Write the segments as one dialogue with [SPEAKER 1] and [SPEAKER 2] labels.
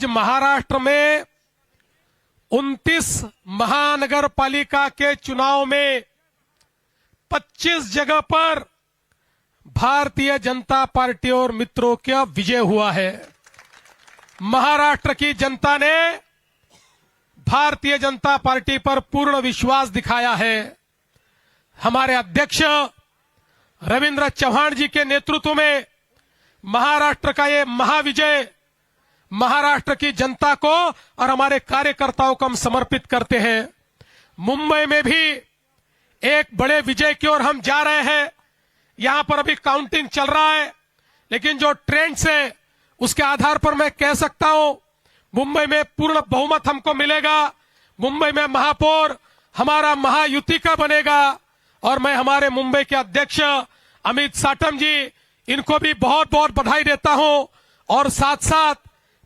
[SPEAKER 1] महाराष्ट्र में 29 महानगर पालिका के चुनाव में 25 जगह पर भारतीय जनता पार्टी और मित्रों का विजय हुआ है। महाराष्ट्र की जनता ने भारतीय जनता पार्टी पर पूर्ण विश्वास दिखाया है। हमारे अध्यक्ष रविंद्र चौहान जी के नेतृत्व में महाराष्ट्र का ये महाविजय महाराष्ट्र की जनता को और हमारे कार्यकर्ताओं को हम समर्पित करते हैं। मुंबई में भी एक बड़े विजय की ओर हम जा रहे हैं। यहां पर अभी काउंटिंग चल रहा है, लेकिन जो ट्रेंड्स है उसके आधार पर मैं कह सकता हूं मुंबई में पूर्ण बहुमत हमको मिलेगा। मुंबई में महापौर हमारा महायुति का बनेगा और मैं हमारे मुंबई के अध्यक्ष अमित साटम जी इनको भी बहुत बहुत बधाई देता हूं। और साथ साथ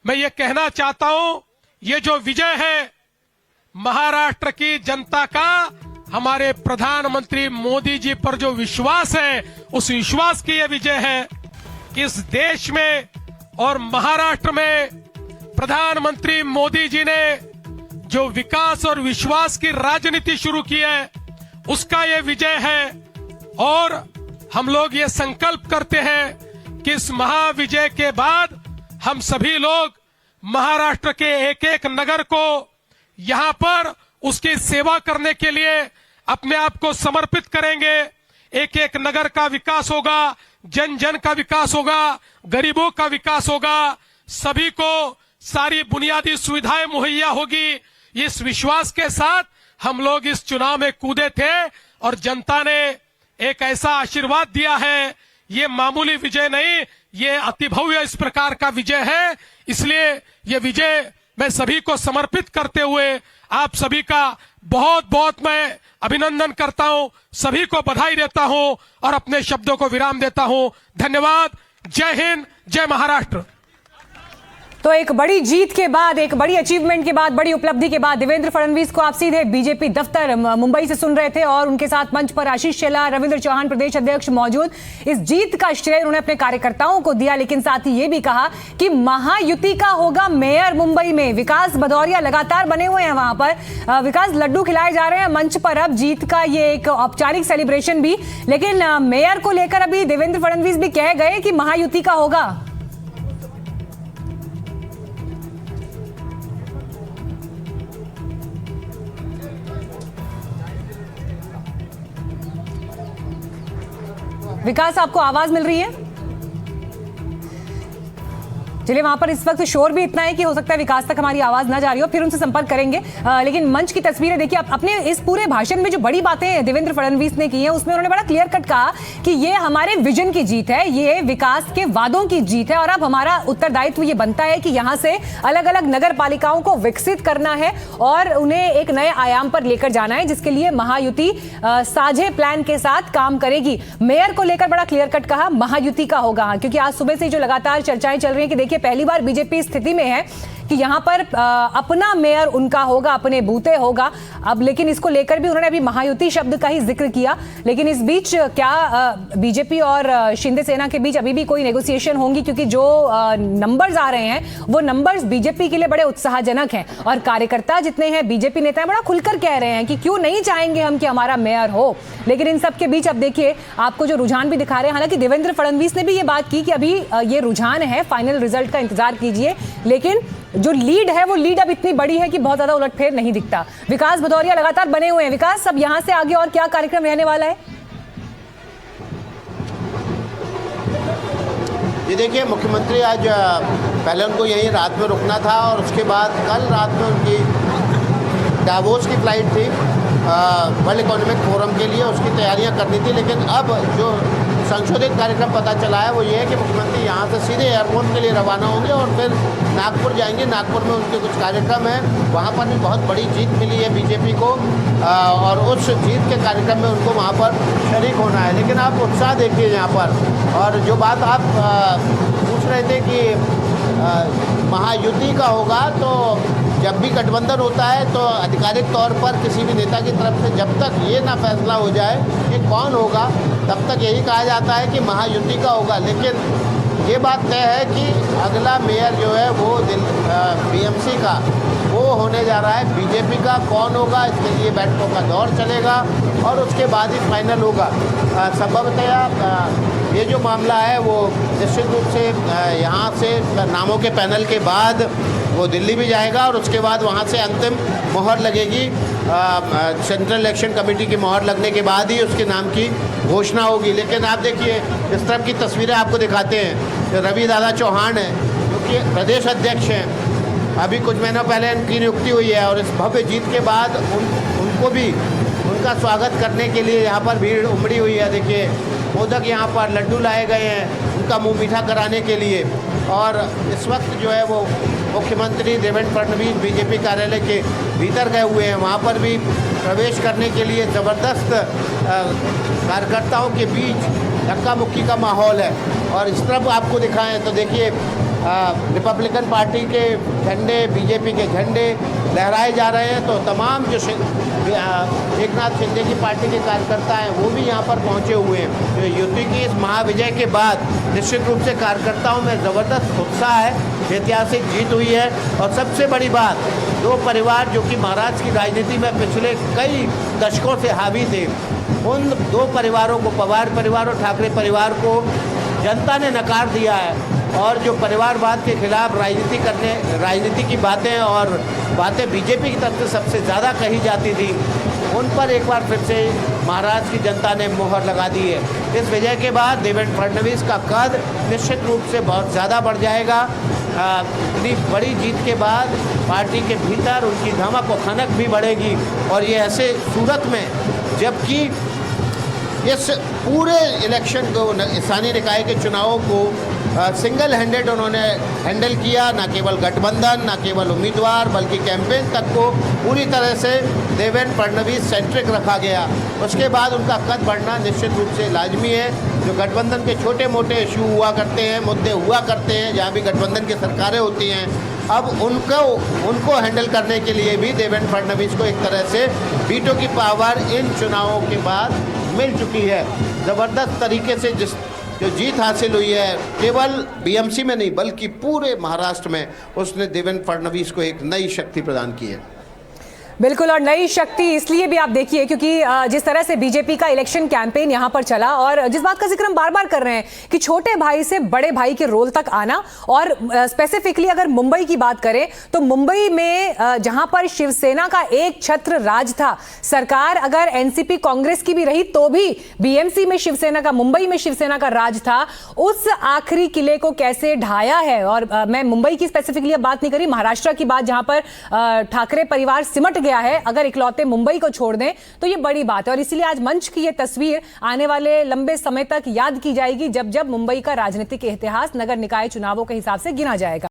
[SPEAKER 1] मैं ये कहना चाहता हूं, ये जो विजय है महाराष्ट्र की जनता का हमारे प्रधानमंत्री मोदी जी पर जो विश्वास है, उस विश्वास की ये विजय है। इस देश में और महाराष्ट्र में प्रधानमंत्री मोदी जी ने जो विकास और विश्वास की राजनीति शुरू की है, उसका ये विजय है। और हम लोग ये संकल्प करते हैं कि इस महाविजय के बाद हम सभी लोग महाराष्ट्र के एक एक नगर को यहां पर उसकी सेवा करने के लिए अपने आप को समर्पित करेंगे। एक एक नगर का विकास होगा, जन जन का विकास होगा, गरीबों का विकास होगा, सभी को सारी बुनियादी सुविधाएं मुहैया होगी। इस विश्वास के साथ हम लोग इस चुनाव में कूदे थे और जनता ने एक ऐसा आशीर्वाद दिया है। ये मामूली विजय नहीं, ये अति भव्य इस प्रकार का विजय है। इसलिए ये विजय मैं सभी को समर्पित करते हुए आप सभी का बहुत बहुत मैं अभिनंदन करता हूं, सभी को बधाई देता हूं और अपने शब्दों को विराम देता हूं। धन्यवाद। जय हिंद, जय महाराष्ट्र।
[SPEAKER 2] तो एक बड़ी जीत के बाद, एक बड़ी अचीवमेंट के बाद, बड़ी उपलब्धि के बाद देवेंद्र फडणवीस को आप सीधे बीजेपी दफ्तर मुंबई से सुन रहे थे और उनके साथ मंच पर आशीष शेलार, रविंद्र चौहान प्रदेश अध्यक्ष मौजूद। इस जीत का श्रेय उन्होंने अपने कार्यकर्ताओं को दिया, लेकिन साथ ही ये भी कहा कि महायुति का होगा मेयर मुंबई में। विकास भदौरिया लगातार बने हुए हैं वहां पर, विकास लड्डू खिलाए जा रहे हैं मंच पर। अब जीत का ये एक औपचारिक सेलिब्रेशन भी, लेकिन मेयर को लेकर अभी देवेंद्र फडणवीस भी कह गए कि महायुति का होगा। विकास, आपको आवाज मिल रही है? चलिए, वहां पर इस वक्त शोर भी इतना है कि हो सकता है विकास तक हमारी आवाज ना जा रही हो, फिर उनसे संपर्क करेंगे। लेकिन मंच की तस्वीरें देखिए। अपने इस पूरे भाषण में जो बड़ी बातें देवेंद्र फडणवीस ने की हैं, उसमें उन्होंने बड़ा क्लियर कट कहा कि ये हमारे विजन की जीत है, ये विकास के वादों की जीत है और अब हमारा उत्तरदायित्व ये बनता है कि यहां से अलग अलग नगर पालिकाओं को विकसित करना है और उन्हें एक नए आयाम पर लेकर जाना है, जिसके लिए महायुति साझे प्लान के साथ काम करेगी। मेयर को लेकर बड़ा क्लियर कट कहा महायुति का होगा, क्योंकि आज सुबह से जो लगातार चर्चाएं चल रही है कि देखिए पहली बार बीजेपी स्थिति में है कि यहां पर अपना मेयर उनका होगा, अपने बूते होगा। अब लेकिन इसको लेकर भी उन्होंने अभी महायुति शब्द का ही जिक्र किया। लेकिन इस बीच क्या बीजेपी और शिंदे सेना के बीच अभी भी कोई नेगोशिएशन होंगी? क्योंकि जो नंबर्स आ रहे हैं वो नंबर्स बीजेपी के लिए बड़े उत्साहजनक हैं और कार्यकर्ता जितने हैं, बीजेपी नेता बड़ा खुलकर कह रहे हैं कि क्यों नहीं चाहेंगे हम कि हमारा मेयर हो। लेकिन इन सब के बीच अब देखिए आपको जो रुझान भी दिखा रहे हैं, हालांकि देवेंद्र फडणवीस ने भी ये बात की कि अभी ये रुझान है, फाइनल रिजल्ट का इंतजार कीजिए, लेकिन जो लीड है वो लीड अब इतनी बड़ी है कि बहुत ज्यादा उलटफेर नहीं दिखता। विकास भदौरिया लगातार बने हुए हैं। विकास, अब यहां से आगे और क्या कार्यक्रम रहने वाला है?
[SPEAKER 3] ये देखिए, मुख्यमंत्री आज पहले उनको यहीं रात में रुकना था और उसके बाद कल रात में उनकी डावोस की फ्लाइट थी वर्ल्ड इकोनॉमिक फोरम के लिए, उसकी तैयारियां करनी थी। लेकिन अब जो संशोधित कार्यक्रम पता चला है वो ये है कि मुख्यमंत्री यहाँ से सीधे एयरपोर्ट के लिए रवाना होंगे और फिर नागपुर जाएंगे। नागपुर में उनके कुछ कार्यक्रम हैं, वहाँ पर भी बहुत बड़ी जीत मिली है बीजेपी को और उस जीत के कार्यक्रम में उनको वहाँ पर शरीक होना है। लेकिन आप उत्साह देखिए यहाँ पर, और जो बात आप पूछ रहे थे कि महायुति का होगा, तो जब भी गठबंधन होता है तो आधिकारिक तौर पर किसी भी नेता की तरफ से जब तक ये ना फैसला हो जाए कि कौन होगा, तब तक यही कहा जाता है कि महायुति का होगा। लेकिन ये बात तय है कि अगला मेयर जो है वो बीएमसी का वो होने जा रहा है बीजेपी का। कौन होगा, इसके लिए बैठकों का दौर चलेगा और उसके बाद ही फाइनल होगा। संभवतः ये जो मामला है वो निश्चित रूप से यहाँ से नामों के पैनल के बाद वो दिल्ली भी जाएगा और उसके बाद वहाँ से अंतिम मोहर लगेगी। सेंट्रल इलेक्शन कमेटी की मोहर लगने के बाद ही उसके नाम की घोषणा होगी। लेकिन आप देखिए, इस तरह की तस्वीरें आपको दिखाते हैं। रवि दादा चौहान है जो कि प्रदेश अध्यक्ष हैं, अभी कुछ महीनों पहले उनकी नियुक्ति हुई है और इस भव्य जीत के बाद उनको भी उनका स्वागत करने के लिए यहाँ पर भीड़ उमड़ी हुई है। देखिए, मोदक यहाँ पर लड्डू लाए गए हैं उनका मुंह मीठा कराने के लिए। और इस वक्त जो है वो मुख्यमंत्री देवेंद्र फडणवीस बीजेपी कार्यालय के भीतर गए हुए हैं। वहाँ पर भी प्रवेश करने के लिए ज़बरदस्त कार्यकर्ताओं के बीच धक्का मुक्की का माहौल है। और इस तरफ आपको दिखाएं तो देखिए, रिपब्लिकन पार्टी के झंडे, बीजेपी के झंडे लहराए जा रहे हैं। तो तमाम जो एकनाथ शिंदे की पार्टी के कार्यकर्ता हैं वो भी यहाँ पर पहुँचे हुए हैं। जो युति की इस महाविजय के बाद निश्चित रूप से कार्यकर्ताओं में ज़बरदस्त उत्साह है, ऐतिहासिक जीत हुई है। और सबसे बड़ी बात, दो परिवार जो कि महाराष्ट्र की राजनीति में पिछले कई दशकों से हावी थे, उन दो परिवारों को, पवार परिवार और ठाकरे परिवार को जनता ने नकार दिया है। और जो परिवारवाद के खिलाफ राजनीति की बातें और बातें बीजेपी की तरफ से सबसे ज़्यादा कही जाती थी, उन पर एक बार फिर से महाराष्ट्र की जनता ने मोहर लगा दी है। इस विजय के बाद देवेंद्र फडणवीस का कद निश्चित रूप से बहुत ज़्यादा बढ़ जाएगा। इतनी बड़ी जीत के बाद पार्टी के भीतर उनकी धमक व खनक भी बढ़ेगी। और ये ऐसे सूरत में जबकि इस पूरे इलेक्शन को, स्थानीय निकाय के चुनावों को सिंगल हैंडेड उन्होंने हैंडल किया, ना केवल गठबंधन, ना केवल उम्मीदवार, बल्कि कैंपेन तक को पूरी तरह से देवेंद्र फडणवीस सेंट्रिक रखा गया। उसके बाद उनका कद बढ़ना निश्चित रूप से लाजमी है। जो गठबंधन के छोटे मोटे इशू हुआ करते हैं, मुद्दे हुआ करते हैं, जहाँ भी गठबंधन की सरकारें होती हैं, अब उनको हैंडल करने के लिए भी देवेंद्र फडणवीस को एक तरह से वीटो की पावर इन चुनावों के बाद मिल चुकी है। ज़बरदस्त तरीके से जो जीत हासिल हुई है, केवल बीएमसी में नहीं बल्कि पूरे महाराष्ट्र में, उसने देवेंद्र फडणवीस को एक नई शक्ति प्रदान की है।
[SPEAKER 2] बिल्कुल, और नई शक्ति इसलिए भी आप देखिए क्योंकि जिस तरह से बीजेपी का इलेक्शन कैंपेन यहां पर चला, और जिस बात का जिक्र हम बार बार कर रहे हैं कि छोटे भाई से बड़े भाई के रोल तक आना। और स्पेसिफिकली अगर मुंबई की बात करें तो मुंबई में जहां पर शिवसेना का एक छत्र राज था, सरकार अगर एनसीपी कांग्रेस की भी रही तो भी बीएमसी में शिवसेना का, मुंबई में शिवसेना का राज था। उस आखिरी किले को कैसे ढाया है। और मैं मुंबई की स्पेसिफिकली अब बात नहीं करी, महाराष्ट्र की बात, जहां पर ठाकरे परिवार सिमट गया है, अगर इकलौते मुंबई को छोड़ दें तो ये बड़ी बात है। और इसीलिए आज मंच की ये तस्वीर आने वाले लंबे समय तक याद की जाएगी, जब जब मुंबई का राजनीतिक इतिहास नगर निकाय चुनावों के हिसाब से गिना जाएगा।